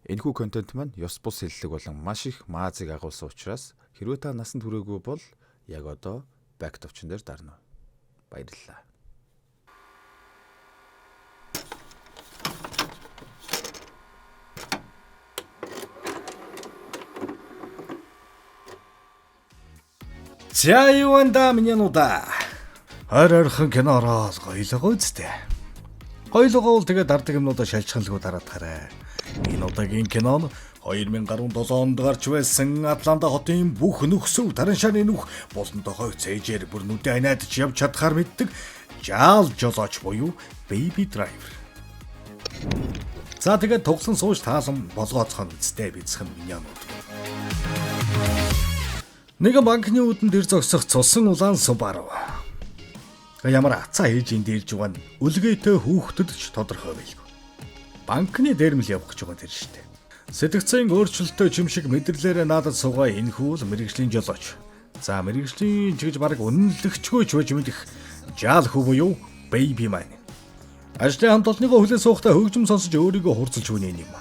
Энэхүү контент маань ёс бус хэллэг болон маш их маазыг агуулсан учраас хэрвээ та насанд хүрээгүй бол яг одоо back товчон дээр дарна. Баярлалаа. За юу анда миньянуда. Ойрхон кино ороод гоёлгоо үстэ. Гоёлгоо бол тэгээд дардаг юмнуудаа шалжиханлгүй дараад хараа. Энэ удаагийн кино нь 2017 онд гарч байсан Атланта хотын бүх нөхсөв тараншааны нүх болонтойгоо цээжээр бүр нүдэ анаад явж чадхаар мэддэг жаал жолооч буюу Baby Driver. За тэгээд тоглон сууж таалан болгооцхон үстэ бицхэн миньянууд. Нэг банкны үүдэн дээр зогсох цусан улаан Subaru. Ямар ацаа хийж энд ирж байгаа нь үлгээтэй хүүхдэд ч тодорхой байлгүй. Банкны дээрмэл явах гэж байгаа тэр штэ. Сэтгцийн өөрчлөлтөө чимшиг мэдэрлээрээ надад суугаа энэхүү л мэрэгжлийн жолооч. За мэрэгжлийн ч гэж баг үнэлэгчгүй ч байж мэдэх жаал хүү буюу Baby Man. Ажлын хамт олонныгоо хүлээн суухдаа хөгжим сонсож өөрийгөө хурцлж үнэн юм.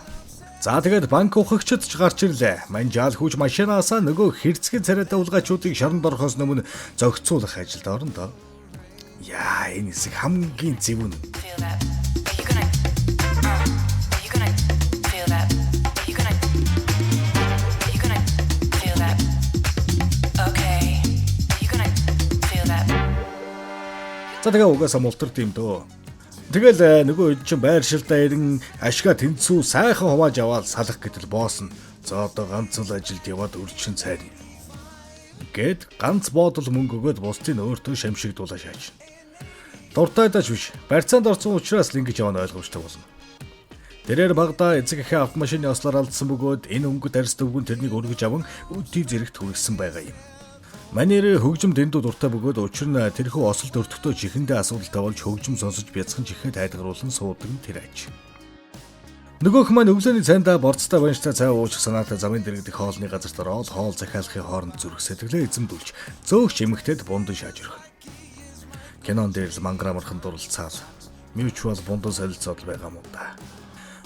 За тэгээд банк ухагчид ч гарч ирлээ. Мань жаал хүүч машинаасаа нөгөө хэрцгий царайтай улгаачуудыг шоронд орохоос өмнө зохицуулах ажилд орно доо. Яа, энэ хэсэг хамгийн зөв нь. За тэгээ угаасаа мултард юм дөө. Тэгэл нөгөө хэд чинь байршилдаа ирэн ашгаа тэнцүү сайхан хувааж аваад салах гэтэл боосно. За одоо ганц л ажилд яваад өрчин цайрна. Гэт ганц боодол мөнгө өгөөд бусдыг өөртөө шамшигдуулаа шааж. Дуртайдаач биш. Барьцаанд орсон учраас л ингэж яваа нь ойлгомжтой болно. Тэрээр багада эцэг эхээ автомашины ослоор алдсан бөгөөд энэ өнгөт арьс дөвгөн тэрнийг өргөж аван өдий зэрэгт хүргэсэн байгаа юм. Манер хөгжим дэндүү дуртай бөгөөд учир нь тэрхүү осолд өртөхдөө чихэндээ асуудалтай болж хөгжим сонсож бяцхан чихээ тайдгаруулан суудаг нь тэр аж. Нөгөөх маань өглөөний цайндаа борцтой банштай цай уучих санаатай замын дэрэгдэх хоолны газарт ороод хоол захиалахын хооронд зүрх сэтгэлээ эзэмдүүлж зөөгч эмэгтэйд бундан шааж өргөнө. Кинон дээр л манграмархан дурлцаал mutual бундан солилцоод байгаа юм да.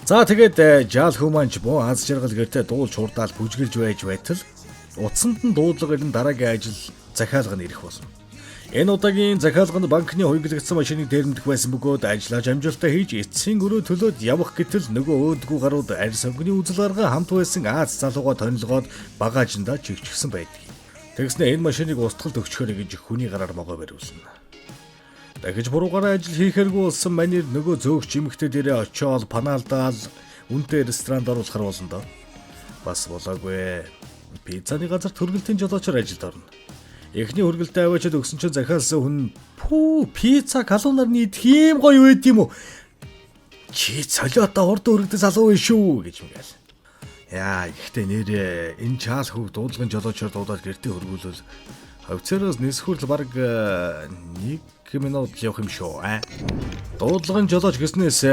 За тэгээд жаал хүмүүнч буу аз жаргал гэртээ дуулж хурдаал бүжгэлж байж байтал утсанд нь дуудлага ирэн дараагийн ажил захиалга нь ирэх болно. Энэ удаагийн захиалганд банкны хуйглагдсан машиныг дээрмдэх байсан бөгөөд ажиллаж амжилттай хийж эцсийн өрөө төлөөд явах гэтэл нөгөө өөдгүү гарууд арьс өнгөний үзэл гаргаа хамт байсан Аз залууга тонилгоод багажиндаа чигчгсэн байдаг. Тэгснэ энэ машиныг устгалд өгчхөөр гэж хүний гараар могоо бариулна. Дахиж буруугаараа ажил хийхэргүй болсон манер нөгөө зөөгч эмэгтэй дээрээ очиод панаалдаал үнэтэй ресторанд оруулахар болно доо. Бас болоогүй. Пиццаны газар төргөлтийн жолоочор ажилд орно. Эхний хөргөлтөд аваачаад өгсөн чинь захиалсан хүн пүү пицца калунаар нийт хийм гоё байд юм уу? Чи солиотоо урд өргөдөс алуу вэ шүү гэж мгээл. Яа, ихтэй нэрээ энэ чаал хүүг дуудлагын жолоочор дуудаад гэртээ хөргүүлвэл хавцараас нисхүрл баг 1 минут явах юм шүү. Дуудлагын жолооч гэснээс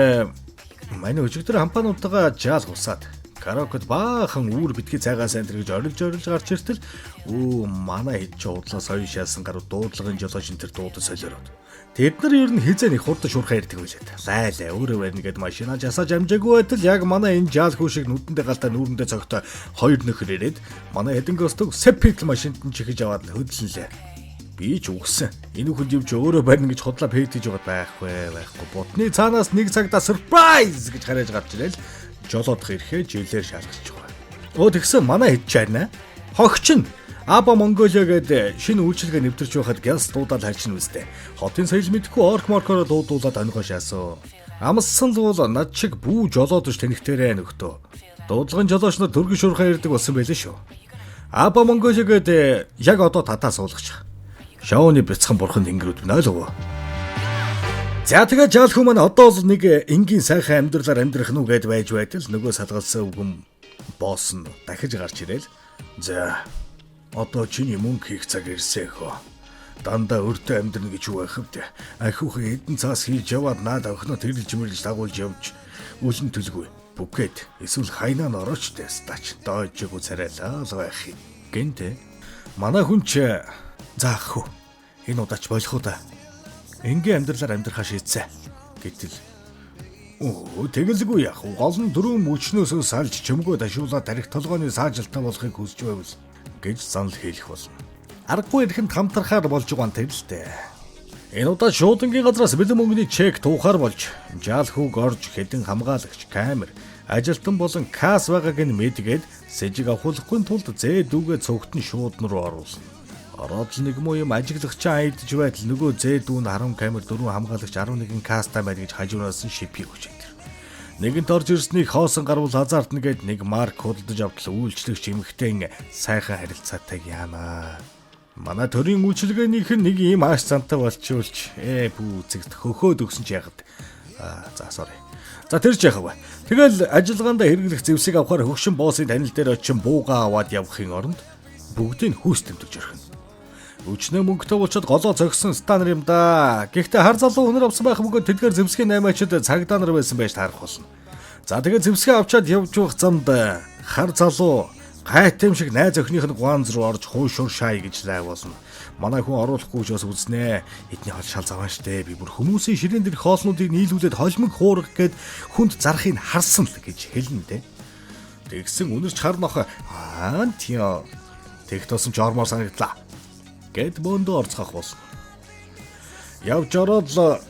манай өчигдөр хампаануудтайгаа жаал гусаад караокед баахан үүр битгий цайгаас энэ гэж орилж гарч иртэл манай хэд ч удлаас оюун шаасан гарууд дуудлагын жолооч энэ төр дуудаж солиороод. Тэд нар ер нь хизээ нэг хурдан шуурхаа ирдэг байлаа. Лайлаа өөрөө барьна гэд машинаа жасааж амжаагүй байтал яг манай энэ жаал хүү шиг нүдэндээ галтаа нүүрэндээ цогтой хоёр нөхөр ирээд манай хэдэн гостог сепитл машинд нь чихэж аваад хөдлөнлээ. Би ч үгсэн. Энэ хүнд юм чи өөрөө барьна гэж худлаа пэйтэж байгаа байхгүй. Бутны цаанаас нэг цагта surprise гэж гараж гарч ирэл. Жолоодох ирэхээ жилээр шалгаж байгаа. Тэгсэн манай хэд ч харина. Хогч нь Аба Монголиа гээд шинэ үйлчилгээ нэвтэрч байхад гялс дуудаал харчин үстэй. Хотын соёл мэдхгүй орк моркороо дуудуулаад онигоо шаасан. Амссан л бол над чиг бүү жолоодож тэнхтэрээ нөхдөө. Дуудлагын жолооч нар төргөн шуурхаа ирдэг болсон байлээ шүү. Аба Монголиа гээд яг одоо татаа суулгач. Шоуны бяцхан бурхан тэнгэрүүд нойлгоо. За тэгээ жаал хүмүүс одоо л нэг энгийн сайхан амьдралаар амьдрах нү гэд байж байтал нөгөө салгалсан үгэн босс нь дахиж гарч ирээл. За одоо чиний мөнгө хийх цаг ирсэн хөө. Дандаа өртөө амьдрна гэж юу байх вэ? Ахиухан эдэн цаас хийж яваад наад охиноо тэрэлж мэрэлж дагуулж явж үлэн төлгүй. Бүкэт эсвэл хайнаа нь орооч дэстач доожгүй царайлаа л байх юм. Гэнтэ манай хүн ч заах хөө. Энэ удаач болох уу да? Энгийн амьдралаар амьдрахаа шийдсэн. Гэтэл Оо тэгэлгүй яах вэ? Гол нь дөрөв мөчнөөсөө салж чөмгөө ташуулаад тарих толгойн саажилтаа болохыг хүсэж байвал гэж санал хийх болно. Аргагүй ихэнд хамтрахаар болж байгаа нь тэрэлтэй. Энэ удаа шуудангийн газраас бэлэн мөнгөний чек туухаар болж жаалхүүг орж хэдэн хамгаалагч камер ажилтан болон касс байгааг нь мэдгээд сэжиг авахлахгүй тулд зээ дүүгээ цогтон шуудан руу оруулна. Ороод л нэг муу юм ажиглагчаа айдж байтал нөгөө зээ дүүн 10 камер 4 хамгаалагч 11 касстай байд гэж хажуураас нь шипийг өгч энэ. Нэгэнт орж ирснийг хоосон гарвал азартна гэд нэг марк худалдаж автал үйлчлэгч эмэгтэй сайхан харилцаатай яана. Манай төрийн үйлчлэгээнийх нь нэг ийм ааш цантай болчихулч бүү зэгт хөхөөд өгсөн ч яхад. Sorry. За тэр ч яхав. Тэгэл ажиллагаанда хэрэглэх зэвсэг авахар хөгшин боссын танил дээр очин бууга аваад явахын оронд бүгдийг хүүс тэмдэгж орхино. Өчнөө мөнгөтэй болчиход голоо зогсон станер юм да. Гэхдээ хар залуу өнөр авсан байх бөгөөд тэдгээр зэвсгийн 8-ачид цагдаа нар байсан байж таарах болно. За тэгээд зэвсгээ авчаад явж байх замд хар залуу гайтэм шиг найз охиных нь гуанз руу орж хуушур шаай гэж лайвуулна. Манай хүн оруулахгүй ч бас үзнэ. Эдний хол шал заван штэ. Би бүр хүмүүсийн ширээн дээрх хоолнуудыг нийлүүлээд холимог хуурах гээд хүнд зарахыг харсан л гэж хэлнэ дээ. Тэгсэн үнэрч харнах тийм. Тэгт тосон ч ормоор санагдлаа. Гэт бөөндөө орцгох болсон. Явж ороод л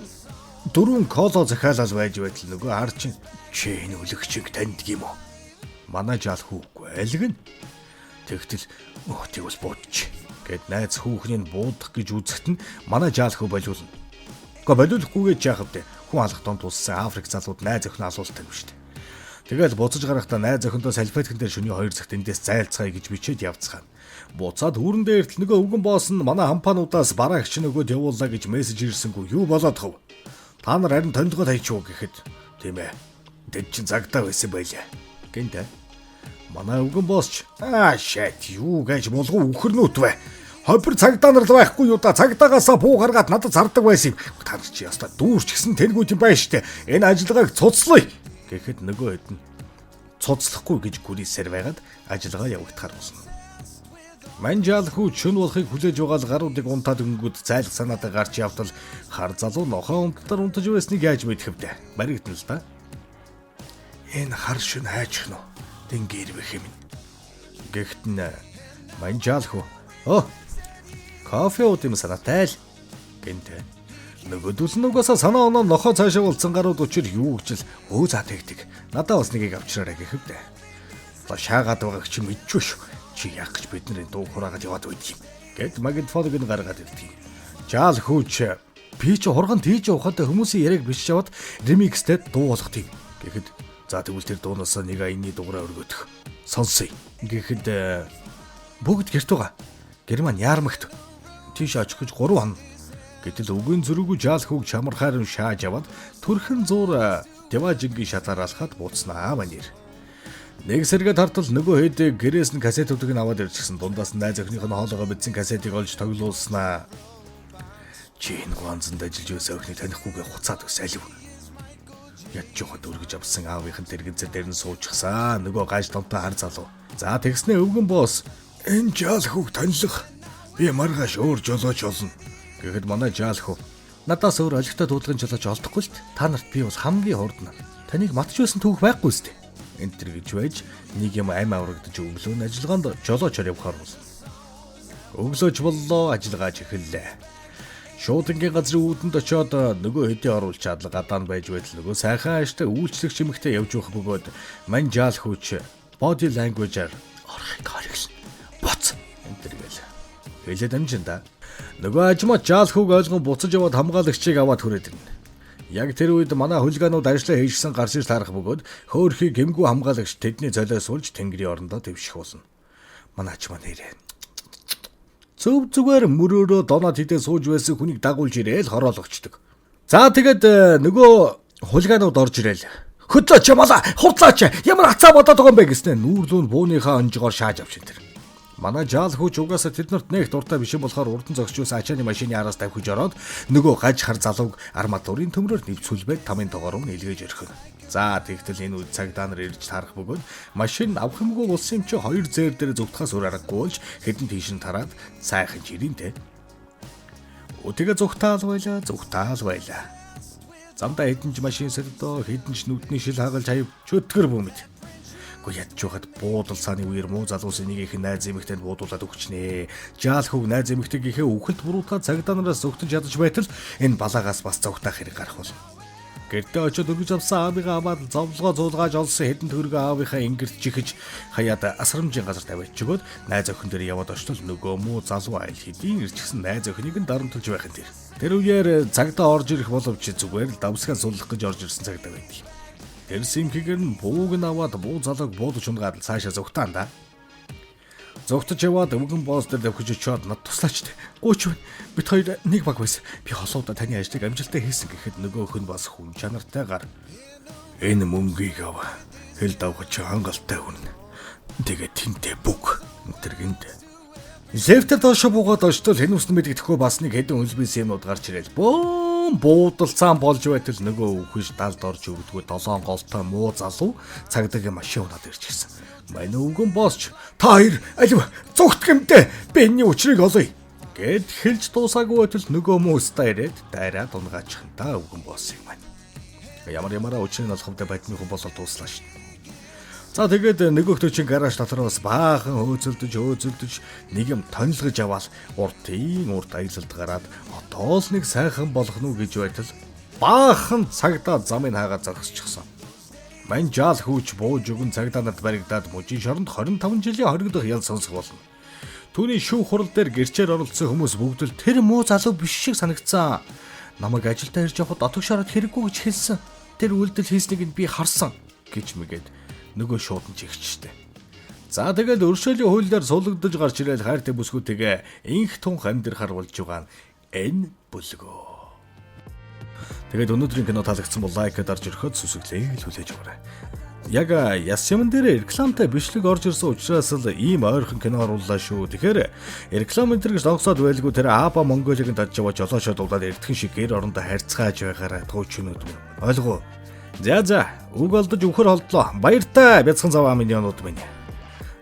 дөрвөн коло захиалал байж байтал нөгөө арчин чи энэ үлэгчийг таньдаг юм уу? Манай жаал хүүхгүй айлгэн. Тэгтэл тийг бас буудчих. Гэт найз хүүхнийг буудах гэж үзэхэд нь манай жаал хөө болиулна. Гэхдээ болиулахгүйгээ яахав дээ. Хүн алах донд улсан Африк залууд найз охин асуулттай юм шүү дээ. Тэгэл буцаж гарахдаа найз охиндоо салфеткэн дээр шөнийн 2 цагт эндээс зайлцгаая гэж бичээд явцгаана. Буцаад хүрэн дээртэл нөгөө өвгөн босс нь манай хампаануудаас бараагч нөгөөд явууллаа гэж мессеж ирсэнгүй юу болоод хав. Та нар харин тоньдгоо тайчуу гэхэд тийм ээ. Тэд чин цагтаа байсан байлаа. Гэнтэ. Манай өвгөн босч shit юу гэж болгоо үхэрнүүт вэ? Хоббер цагдаа нар л байхгүй юу да цагдаагаасаа буу гаргаад надад зардаг байсан юм. Та нар чи яста дүүрч гисэн тэргүүд юм байна штэ. Энэ ажиллагааг цуцлая гэхэд нөгөө хэд нь цуцлахгүй гэж гүрийсээр байгаад ажиллагаа явагдахаар болсон. Манжаал хүү чөн болохыг хүлээж байгаа л гаруудыг унтаад өнгөд зайлх санаатай гарч явтал хар залуу нохоо унтдар унтаж байсныг яаж мэдэх вэ? Баригдана л да. Энэ хар шин хайчих нь тэнгэр бэх юм. Гэхдээ манжаал хүү кофе ууд юм санаатай л гэнтэй. Нөгөөдөл нь угаасаа санаа оноо нохоо цаашаа болцсон гарууд учир юу гэж л за тэгдэг. Надаа бас нэгийг авчраарай гэхэд. За шаагаад байгааг чи мэдчихв шүү. Чи яах гэж бидний дуу хураагаад яваад байд юм. Гэт магнитофоныг нь гаргаад ирдэг. Жаал хөөч би чи хурган тийж явахад хүмүүсийн яриаг бичиж аваад ремикстэй дуу болгох тийм. Гэхэд за тэгвэл тэр дуунаас нэг аяны дугаараа өргөдөх. Сонсъё. Гэхэд бүгд гэрт байгаа. Гэр маань яармагт. Тийш очих гэж 3 хоног. Гэтэл үгийн зөрүүгүй жаал хүүг чамархаар нь шааж аваад төрхөн зур деважингийн шатаар алхаад бууцнаа манер. Нэг сэргээд хартал нөгөө хэд гэрээс нь кассетүүдийг нь аваад ирчихсэн. Дундаас нь найз охиных нь хоолоогоо бичсэн кассетыг олж тоглуулснаа. Чи энэ ганцнд ажиллаж байсан охиныг танихгүйгээ хуцаад өсөөлөв. Ядж явахад өргөж авсан аавынх нь тэрэгцээр дээр нь суучихсан. Нөгөө гаж томтой хар залуу. За тэгснэ өвгөн босс энэ жаал хүүг танилах. Би маргааш өөр жолооч олно. Гэхэд манай жаал хүү надаас өөр олигтой дуудлагын жолооч олдохгүй л та нарт би бас хамгийн хурдна. Таныг матч байсан түүх байхгүй сте. Энтэр гэж байж нэг юм амь аврагдаж өглөө нь ажиллагаанд жолоочоор явахаар болсон. Өглөөч боллоо ажиллагааж эхэллээ. Шуудангийн газрын үүдэнд очиод нөгөө хэдий оруулж чадлага гадаан байж байтал нөгөө сайхан ааштай үйлчлэгч эмэгтэй явж явах бөгөөд мань жаал хүүч body language-аар орохыг хориглоно. Боц энтэр гээл. Хэлээд амжинда. Нөгөө ажмаа жаал хүүг ойлгон буцаж яваад хамгаалагчийг аваад хүрээд ирнэ. Яг тэр үед манай хулиганууд ажиллаа хийжсэн гарч ир таарах бөгөөд хөөхий гэмгүй хамгаалагч тэдний золиос суулж тэнгэрийн орондоо дэвших болно. Манай ажмаа нэрээ. Зөв зүгээр мөрөөрөө доноод хідээ сууж байсан хүнийг дагуулж ирээл хороолгочдөг. За тэгээд нөгөө хулиганууд орж ирээл. Хөдлөөч ямаа хурдлаач ямар хацаа бодоод байгаа юм бэ гэснээр нүүрлүүн бууныхаа онжгоор шааж авчин тэр. Манай жаал хүүч угаасаа тэднэрт нэг дуртай биш юм болохоор урдан зогсчихсан ачааны машины араас тавьж ороод нөгөө гаж хар залууг арматурын төмрөөр нэвцүүлбээд тамийн тоогоор нь илгээж өрхөн. За тэгтэл энэ үед цагдаа нар ирж тарах бөгөөд машин авах юмгүй болсон юм чи 2 зээр дээр зүгтхаас өөр аргагүй болж хэдэн тийш нь тараад сайхан жирийн те. Өтөгээ зүгтаал байлаа. Замдаа хэдэн ч машин сэрдөө хэдэн ч нүдний шил хагалж хаяв чөтгөр бөмбөд. Гэхдээ ядч байхад буудал цааны үеэр муу залуусын нэг их найз эмэгтэйнд буудуулаад өгчнээ. Жаал хөг найз эмэгтэйгийнхээ үхэлд буруутгаад цагдаа нараас зөвтөн чадаж байтал энэ балаагаас бас зогтаах хэрэг гарах болно. Гэртээ очиод өргөж авсан аавыгаа аваад зовлогоо зуулгааж олсон хэдэн төгрөгөө аавынхаа ингэрт чихэж хаяад асрамжийн газар тавиач өгөөд найз охин дээр яваад очтол нөгөө муу залуу айл хэдийн ирчихсэн найз охиныг нь дарамтлж байх юм тэр. Тэр үеэр цагдаа орж ирэх боловч зүгээр л давсгаа суллах гэж орж ирсэн цагдаа байдаг. Тэр симхигээр нь бууг нь аваад буу залууг буудаж унгаад цаашаа зогтаан да. Зогтож яваад өвгөн босс дээр давхиж очиод над туслаач. Гууч байна. Бид хоёр нэг баг байсан. Би холоодоо таны ажлыг амжилттай хийсэн гэхэд нөгөө хүн бас хүн чанартай гар. Энэ мөнгийг ав. Хэл давхиж хангалттай хүн. Тэгээ тэнтэй бүг. Тэргэнд. Лефтер доошо буугаад очтол хэн усны мэддэхгүй бас нэг хэдэн үлбис юмнууд гарч ирэл. Буудалцаан болж байтал нөгөө үхэж далд орж өгдгөө 7 голтой муу залуу цагдаагийн машин унаад ирчихсэн. Манай өвгөн боосч та хоёр алив зүгт гэмтэй би энэний учрыг олъё гэд хэлж дуусаагүй байтал нөгөө муустаа ирээд дайраад унгаачих та өвгөн боосыг маань. Ямараа учрыг олохтой байдны хүн болол дууслаа шин. За тэгээд нөгөөхтөө чинь гараж дотроос баахан хөөцөлдөж нэг юм тонилгож аваад урт аялалд гараад одоо л нэг сайхан болох нь гэж байтал баахан цагдаа замыг хаагаад зогсчихсон. Мань жаал хүүч бууж өгөн цагдаа нарт баригдаад мужийн шоронд 25 жилийн хоригдох ял сонсох болно. Түүний шүүх хурал дээр гэрчээр оролцсон хүмүүс бүгд л тэр муу залуу биш шиг санагцсан. Намайг ажилдаа ирж явахад отог шараад хэрэггүй гэж хэлсэн. Тэр үйлдэл хийснийг нь би харсан гэж мэгээд нөгөө шууд нь чигчтэй. За тэгэл өршөөлийн хуулиар суулгадж гарч ирэл хайртай бүсгүүтэйгээ инх тунх амьдрах харуулж байгаа нь энэ бүлгөө. Тэгээд өнөөдрийн кино таалагдсан бол лайк дарж өрхөд сүсгэлээ хүлээж аваарай. Яг яс юм дээр рекламтай бичлэг орж ирсэн учраас л ийм ойрхон кино орууллаа шүү. Тэгэхээр реклам энэ гэж догсоод байлгүй тэр Аба Монголыг дадж яваа жолоошоо дуулаад эрдхэн шиг гэр орондоо харьцгааж байгаарай туучнууд минь. Ойлгоо. За үг олдож өвхөр холдлоо. Баяртай бяцхан заваа минь янууд минь.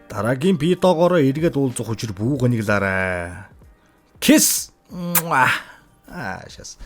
Дараагийн видеогоор эргээд уулзах учир бүүг нэглээрэй. Kiss. Шас.